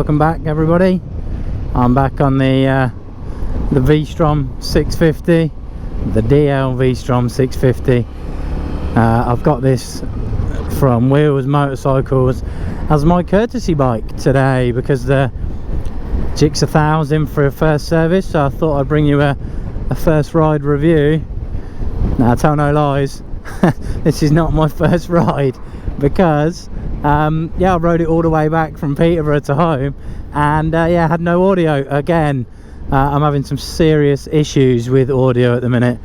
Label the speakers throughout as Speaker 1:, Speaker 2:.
Speaker 1: welcome back everybody. I'm back on the V Strom 650, the DL V Strom 650. I've got this from Wheels Motorcycles as my courtesy bike today because the Gixxer 1000 for a first service, so I thought I'd bring you a first ride review. Now tell no lies, this is not my first ride because yeah, I rode it all the way back from Peterborough to home, and yeah, I had no audio again. I'm having some serious issues with audio at the minute,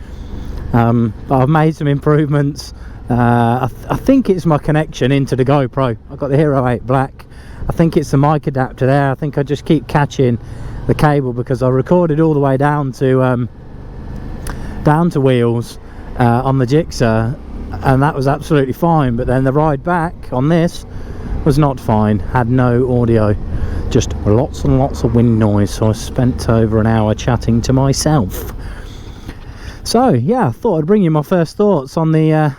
Speaker 1: but I've made some improvements. I think it's my connection into the GoPro. I've got the Hero 8 Black. I think it's the mic adapter there. I think I just keep catching the cable because I recorded all the way down to Wheels on the Gixxer, and that was absolutely fine, but then the ride back on this was not fine. Had no audio, just lots and lots of wind noise, so I spent over an hour chatting to myself. So yeah, I thought I'd bring you my first thoughts on the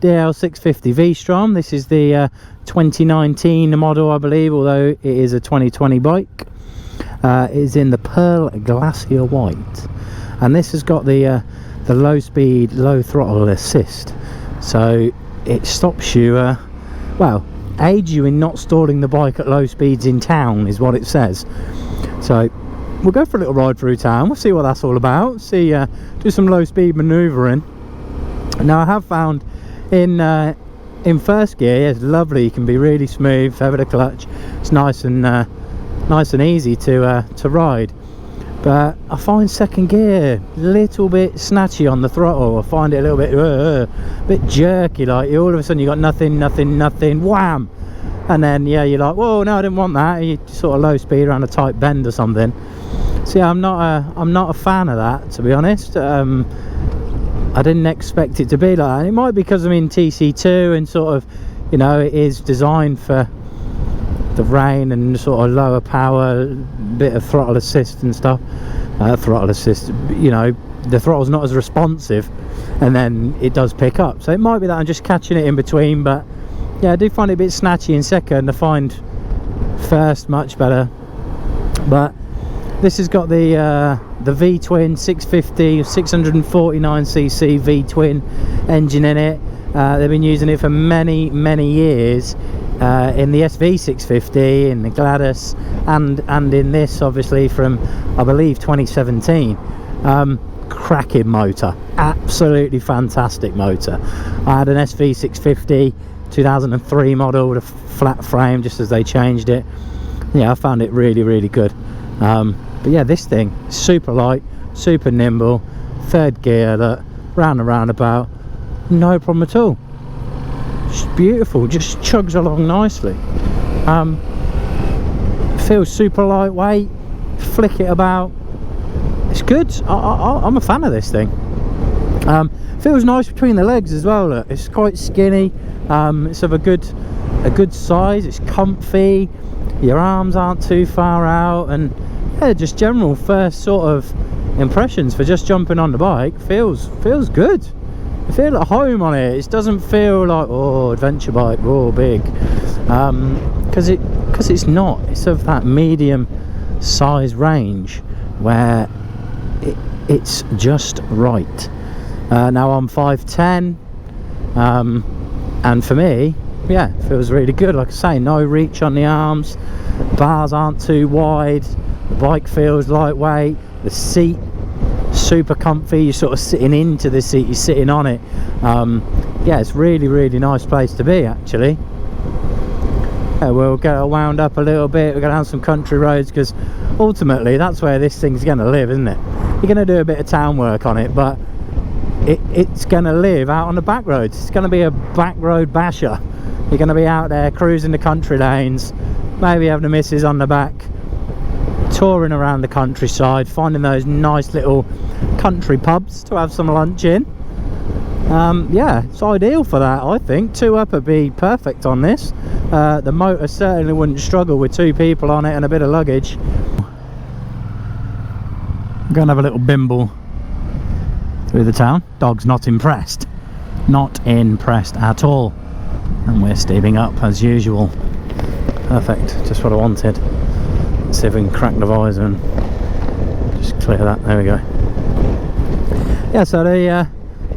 Speaker 1: DL 650 V Strom. This is the 2019 model, I believe, although it is a 2020 bike. It is in the Pearl Glacier White, and this has got the low speed, low throttle assist, so it stops you, well, aids you in not stalling the bike at low speeds in town, is what it says. So we'll go for a little ride through town, we'll see what that's all about, see, do some low speed manoeuvring. Now I have found in first gear, yeah, it's lovely, you can be really smooth, feather the clutch, it's nice and easy to ride. But I find second gear a little bit snatchy on the throttle. I find it a little bit jerky, like all of a sudden you got nothing, wham, and then yeah, you're like, whoa, no, I didn't want that. You sort of low speed around a tight bend or something. So yeah, I'm not a fan of that, to be honest. I didn't expect it to be like that. And it might be because I'm in TC2 and sort of, you know, it is designed for the rain and sort of lower power, bit of throttle assist and stuff. Throttle assist, you know, the throttle's not as responsive, and then it does pick up. So it might be that I'm just catching it in between, but yeah, I do find it a bit snatchy in second. I find first much better. But this has got the V-twin 650 649cc V-twin engine in it. They've been using it for many years. In the SV650, in the Gladys, and in this, obviously, from I believe 2017. Cracking motor, absolutely fantastic motor. I had an SV650 2003 model with a flat frame, just as they changed it. Yeah, I found it really good. But yeah, this thing, super light, super nimble, third gear, that round and roundabout, no problem at all. Just beautiful, just chugs along nicely. Feels super lightweight, flick it about, it's good. I'm a fan of this thing. Feels nice between the legs as well. Look, it's quite skinny, it's of a good size, it's comfy, your arms aren't too far out, and yeah, just general first sort of impressions for just jumping on the bike. Feels good. I feel at home on it. It doesn't feel like, oh, adventure bike, oh, big, because it's not. It's of that medium size range where it's just right. Now I'm 5'10", and for me, yeah, it feels really good. Like I say, no reach on the arms, bars aren't too wide, the bike feels lightweight, the seat super comfy, you're sort of sitting into the seat, you're sitting on it. Yeah, it's really nice place to be, actually. Yeah, we'll get it wound up a little bit, we're going to have some country roads, because ultimately that's where this thing's going to live, isn't it? You're going to do a bit of town work on it, but it's going to live out on the back roads. It's going to be a back road basher. You're going to be out there cruising the country lanes, maybe having the missus on the back, touring around the countryside, finding those nice little country pubs to have some lunch in. Yeah, it's ideal for that, I think. 2 up would be perfect on this. The motor certainly wouldn't struggle with 2 people on it and a bit of luggage. I'm going to have a little bimble through the town. Dog's not impressed at all, and we're steaming up as usual. Perfect, just what I wanted. See if we can crack the visor and just clear that. There we go. Yeah, so the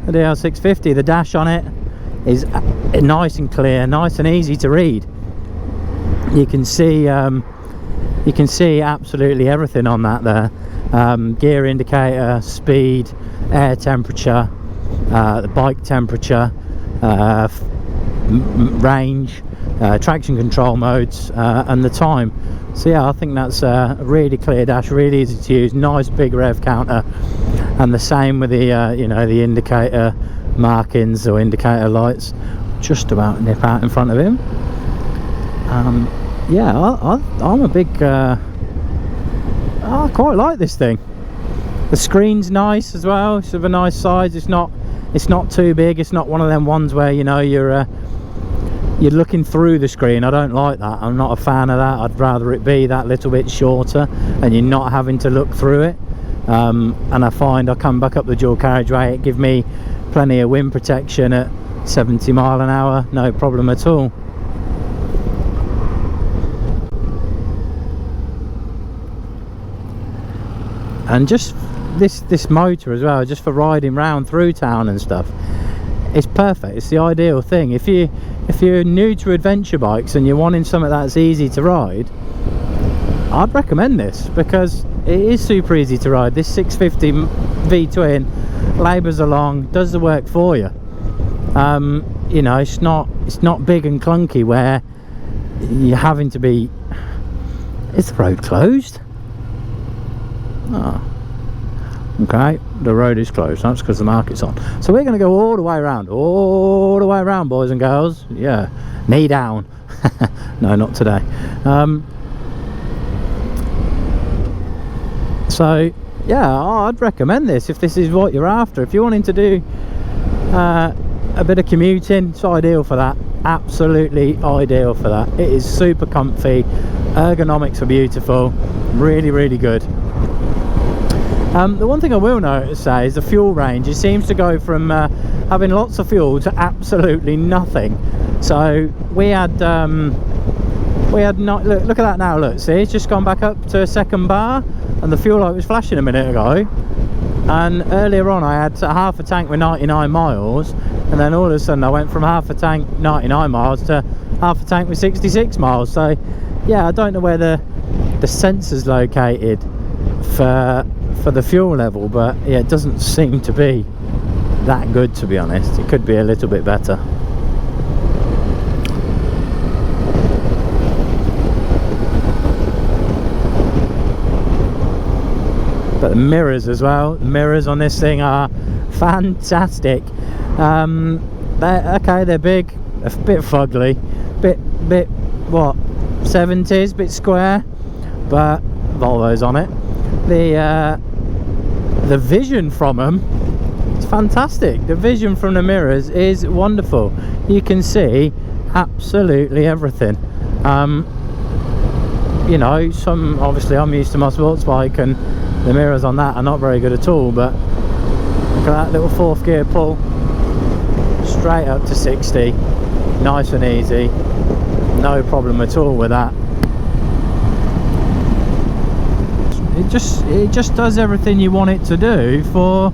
Speaker 1: DL650, the dash on it is nice and clear, nice and easy to read. You can see absolutely everything on that there. Gear indicator, speed, air temperature, the bike temperature, range, traction control modes, and the time. So yeah, I think that's a really clear dash, really easy to use, nice big rev counter, and the same with the you know, the indicator markings or indicator lights. Just about nip out in front of him. Yeah, I'm a big I quite like this thing. The screen's nice as well. It's of a nice size. It's not too big. It's not one of them ones where, you know, you're looking through the screen. I don't like that. I'm not a fan of that. I'd rather it be that little bit shorter and you're not having to look through it. And I find I come back up the dual carriageway, it gives me plenty of wind protection at 70 mile an hour, no problem at all. And just this motor as well, just for riding round through town and stuff, it's perfect. It's the ideal thing. If you're new to adventure bikes and you're wanting something that's easy to ride, I'd recommend this, because it is super easy to ride. This 650 V-twin labours along, does the work for you. You know, it's not big and clunky where you're having to be... Is the road closed? Oh, okay, the road is closed. That's because the market's on. So we're going to go all the way around, boys and girls. Yeah, knee down. No, not today. So yeah, I'd recommend this if this is what you're after. If you're wanting to do a bit of commuting, it's ideal for that. Absolutely ideal for that. It is super comfy. Ergonomics are beautiful. Really, really good. The one thing I will say is the fuel range. It seems to go from having lots of fuel to absolutely nothing. So we had not, look at that now, look, see, it's just gone back up to a second bar and the fuel light was flashing a minute ago, and earlier on I had half a tank with 99 miles, and then all of a sudden I went from half a tank 99 miles to half a tank with 66 miles. So yeah, I don't know where the sensor's located for the fuel level, but yeah, it doesn't seem to be that good, to be honest. It could be a little bit better. But the mirrors as well, the mirrors on this thing are fantastic. They're big, a bit fugly, bit what, 70s, bit square, but Volvo's on it. The vision from them, it's fantastic. The vision from the mirrors is wonderful. You can see absolutely everything. You know, obviously I'm used to my sports bike and the mirrors on that are not very good at all, but look at that little fourth gear pull straight up to 60, nice and easy, no problem at all with that. It just does everything you want it to do for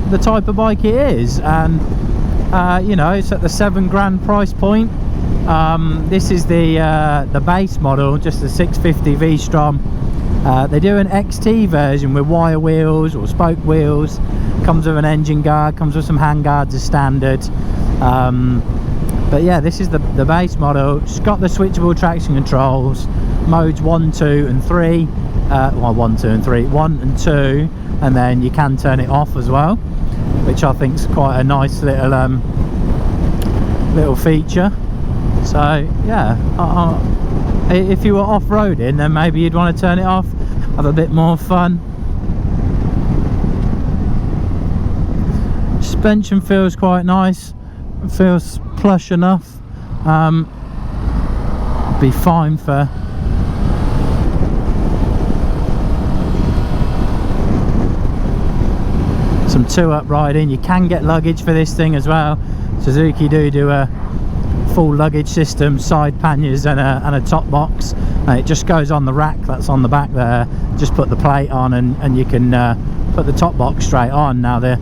Speaker 1: the type of bike it is. And you know, it's at the £7,000 price point. This is the base model, just the 650 V Strom. They do an XT version with wire wheels or spoke wheels, comes with an engine guard, comes with some hand guards as standard. But yeah, this is the base model. It's got the switchable traction controls, modes 1, 2 and 3. Well, 1, 2 and 3, 1 and 2, and then you can turn it off as well, which I think is quite a nice little feature. So yeah, if you were off-roading, then maybe you'd want to turn it off, have a bit more fun. Suspension feels quite nice, it feels plush enough. Be fine for some two-up riding. You can get luggage for this thing as well. Suzuki do a full luggage system, side panniers and a top box, and it just goes on the rack that's on the back there. Just put the plate on and you can put the top box straight on. Now the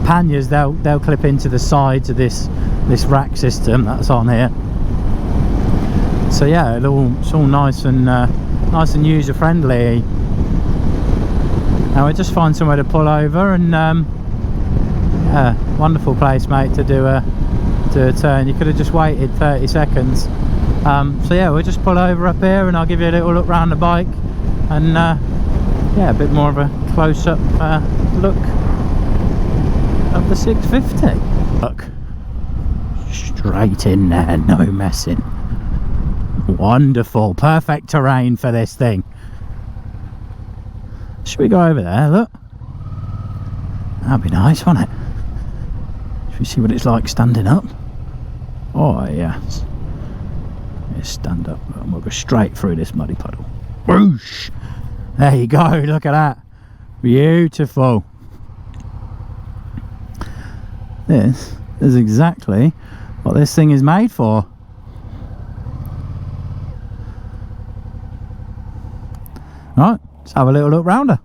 Speaker 1: panniers, they'll clip into the sides of this rack system that's on here. So yeah, it's all nice and user friendly. Now we just find somewhere to pull over, and yeah, wonderful place, mate, to do a turn. You could have just waited 30 seconds. So yeah, we'll just pull over up here and I'll give you a little look around the bike, and yeah, a bit more of a close-up look of the 650. Look, straight in there, no messing. Wonderful, perfect terrain for this thing. Should we go over there? Look, that'd be nice, wouldn't it? Should we see what it's like standing up? Oh yes, let's stand up and we'll go straight through this muddy puddle. Whoosh! There you go, look at that, beautiful. This is exactly what this thing is made for. Right, let's have a little look round her.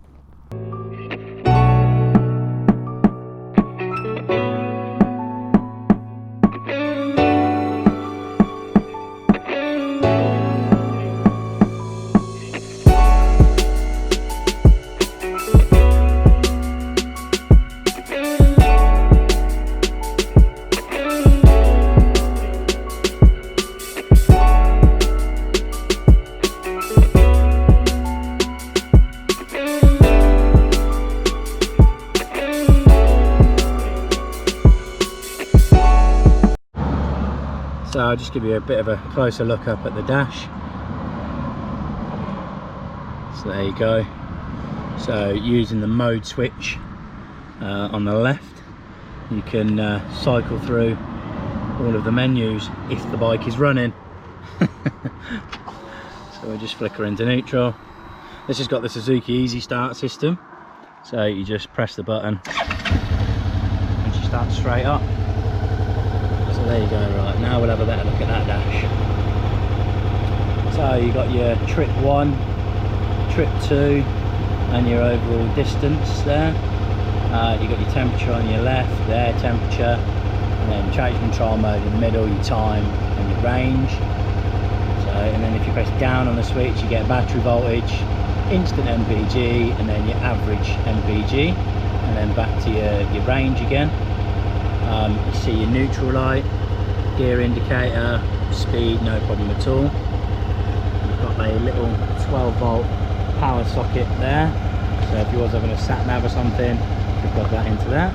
Speaker 1: So I'll just give you a bit of a closer look up at the dash. So there you go. So using the mode switch on the left, you can cycle through all of the menus if the bike is running. So we'll just flicker into neutral. This has got the Suzuki Easy Start system. So you just press the button and she starts straight up. So there you go. Right, now we'll have a better look at that dash. So you got your trip 1, trip 2 and your overall distance there. You got your temperature on your left, their temperature, and then change control mode in the middle, your time and your range. So, and then if you press down on the switch, you get battery voltage, instant MPG, and then your average MPG, and then back to your range again. You see your neutral light, gear indicator, speed, no problem at all. You've got a little 12-volt power socket there, so if you was having a sat nav or something, you could plug that into that.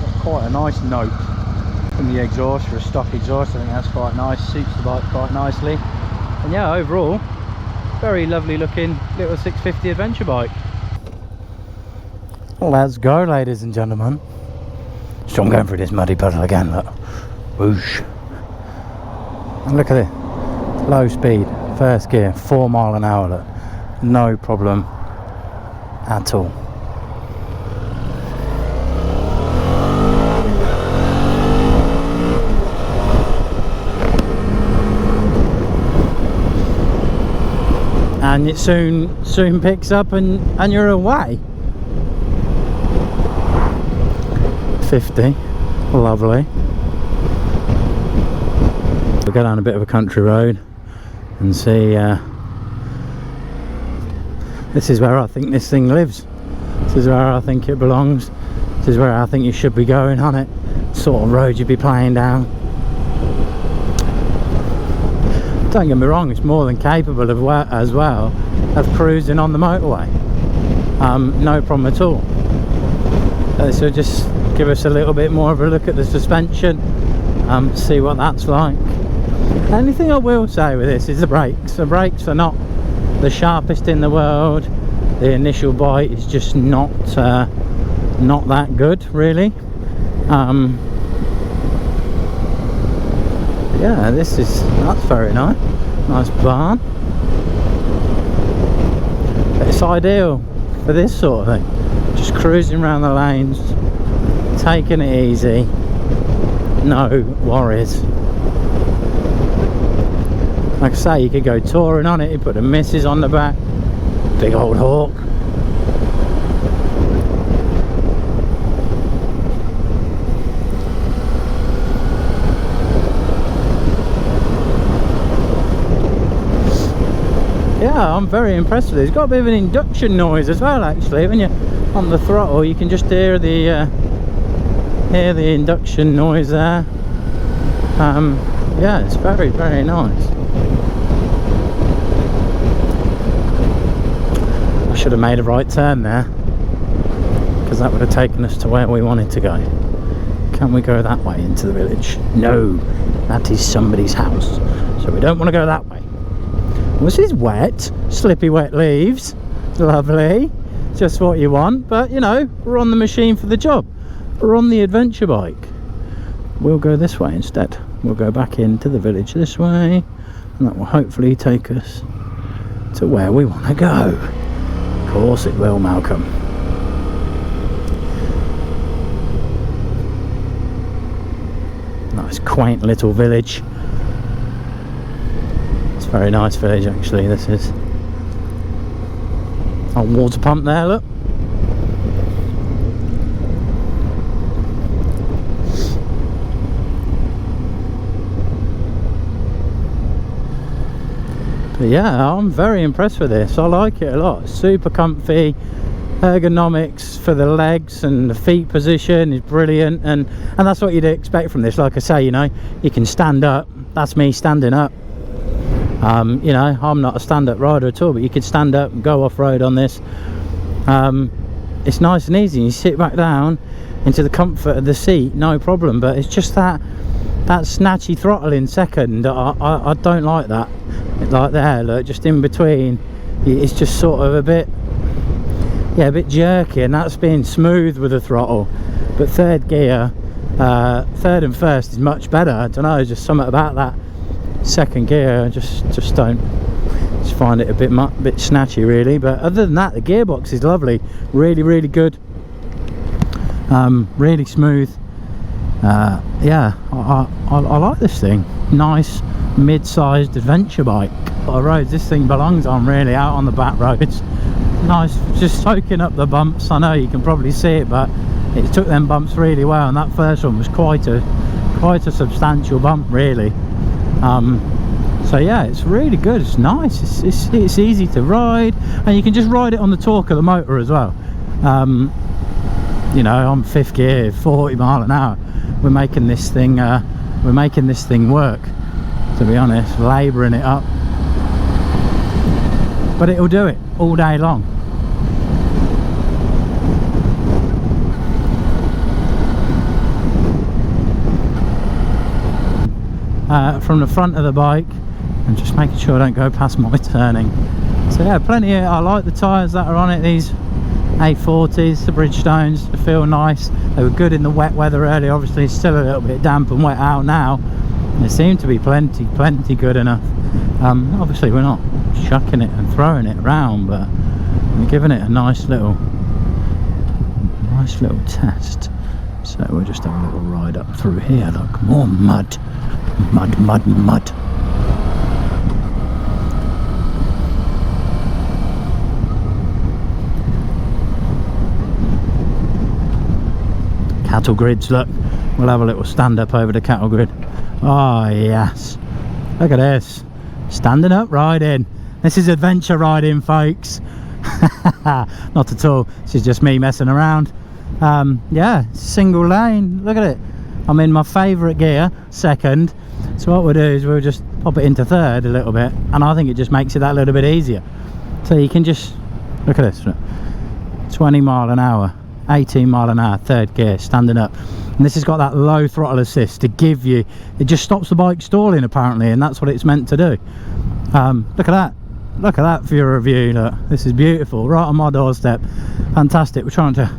Speaker 1: Got quite a nice note from the exhaust for a stock exhaust. I think that's quite nice, suits the bike quite nicely. And yeah, overall, very lovely looking little 650 adventure bike. Let's go, ladies and gentlemen. So I'm going through this muddy puddle again, look. Whoosh. And look at it. Low speed, first gear, 4 miles an hour, look. No problem at all. And it soon picks up and you're away. 50, lovely. We'll go down a bit of a country road and see. This is where I think this thing lives. This is where I think it belongs. This is where I think you should be going on it. Sort of road you'd be playing down. Don't get me wrong, it's more than capable of as well of cruising on the motorway. No problem at all. So just give us a little bit more of a look at the suspension, see what that's like. Anything I will say with this is the brakes. The brakes are not the sharpest in the world. The initial bite is just not that good, really. Yeah, that's very nice barn. But it's ideal for this sort of thing. Just cruising around the lanes, taking it easy, no worries. Like I say, you could go touring on it. You put the missus on the back, big old hawk. Yeah, I'm very impressed with it. It's got a bit of an induction noise as well, actually. When you're on the throttle, you can just hear the induction noise there. Yeah, it's very, very nice. I should have made a right turn there, because that would have taken us to where we wanted to go. Can we go that way into the village? No, that is somebody's house, so we don't want to go that way. This is wet, slippy wet leaves, lovely, just what you want. But you know, we're on the machine for the job, we're on the adventure bike. We'll go this way instead. We'll go back into the village this way, and that will hopefully take us to where we want to go. Of course it will, Malcolm. Nice quaint little village. Very nice village, actually. This is a water pump there, look. But yeah, I'm very impressed with this. I like it a lot. Super comfy. Ergonomics for the legs and the feet position is brilliant, and that's what you'd expect from this. Like I say, you know, you can stand up. That's me standing up. You know, I'm not a stand-up rider at all, but you could stand up and go off-road on this. It's nice and easy. You sit back down into the comfort of the seat, no problem. But it's just that snatchy throttling second. I don't like that. Like there, look, just in between, it's just sort of a bit jerky, and that's being smooth with the throttle. But third gear, third and first is much better. I don't know, just something about that second gear. I just find it a bit snatchy, really. But other than that, the gearbox is lovely, really good, really smooth. Yeah, I like this thing. Nice mid-sized adventure bike. A lot of roads this thing belongs on, really, out on the back roads. Nice, just soaking up the bumps. I know you can probably see it, but it took them bumps really well, and that first one was quite a substantial bump, really. So yeah, it's really good. It's nice. It's easy to ride, and you can just ride it on the torque of the motor as well. You know, on fifth gear, 40 mile an hour. We're making this thing work. To be honest, labouring it up, but it'll do it all day long. From the front of the bike, and just making sure I don't go past my turning. So yeah, plenty of, I like the tyres that are on it, these A40s, the Bridgestones. They feel nice. They were good in the wet weather earlier. Obviously it's still a little bit damp and wet out now. They seem to be plenty good enough. Obviously we're not chucking it and throwing it around, but we're giving it a nice little test. So we'll just have a little ride up through here. Look, more mud. Cattle grids, look. We'll have a little stand up over the cattle grid. Oh yes, look at this, standing up riding. This is adventure riding, folks. Not at all, this is just me messing around. Yeah, single lane, look at it. I'm in my favourite gear, second. So what we'll do is we'll just pop it into third a little bit, and I think it just makes it that little bit easier. So you can just, look at this, 20 mile an hour, 18 mile an hour, third gear, standing up. And this has got that low throttle assist to give you, it just stops the bike stalling apparently, and that's what it's meant to do. Look at that for your review. Look, this is beautiful, right on my doorstep. Fantastic. We're trying to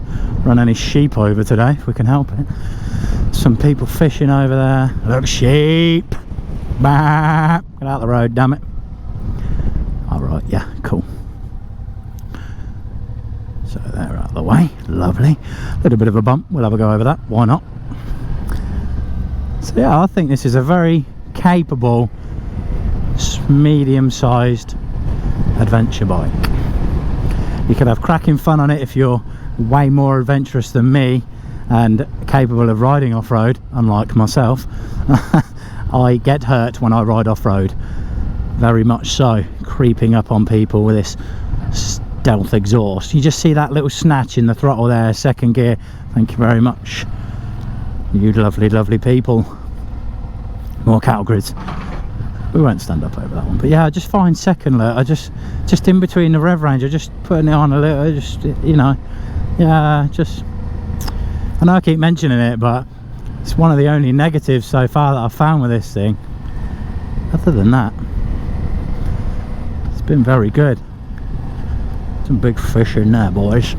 Speaker 1: run any sheep over today if we can help it. Some people fishing over there. Look, sheep. Bah. Get out of the road, damn it. Alright, yeah, cool. So they're out of the way, lovely. A little bit of a bump, we'll have a go over that, why not? So yeah, I think this is a very capable, medium-sized adventure bike. You could have cracking fun on it if you're way more adventurous than me and capable of riding off-road, unlike myself. I get hurt when I ride off-road, very much so, creeping up on people with this stealth exhaust. You just see that little snatch in the throttle there, second gear. Thank you very much, you lovely people. More cattle grids. We won't stand up over that one, but yeah, I just find second look, I just in between the rev range, I just putting it on a little, just, you know, yeah, just, I know I keep mentioning it, but it's one of the only negatives so far that I've found with this thing. Other than that, it's been very good. Some big fish in there, boys.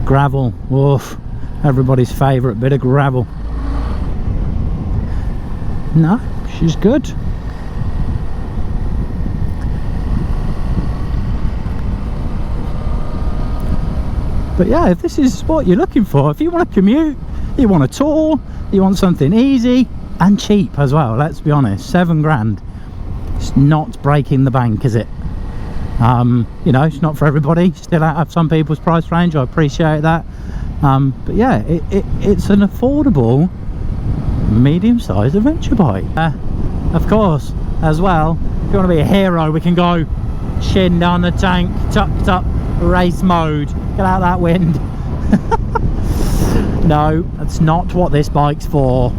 Speaker 1: Gravel, woof, everybody's favourite bit of gravel. No, she's good. But yeah, if this is what you're looking for, if you want to commute, you want a tour, you want something easy and cheap as well, let's be honest, 7 grand. It's not breaking the bank, is it? You know, it's not for everybody, still out of some people's price range, I appreciate that. But yeah, it's an affordable medium-sized adventure bike. Of course, as well, if you want to be a hero, we can go chin down the tank, tucked up, race mode, get out that wind. No, that's not what this bike's for.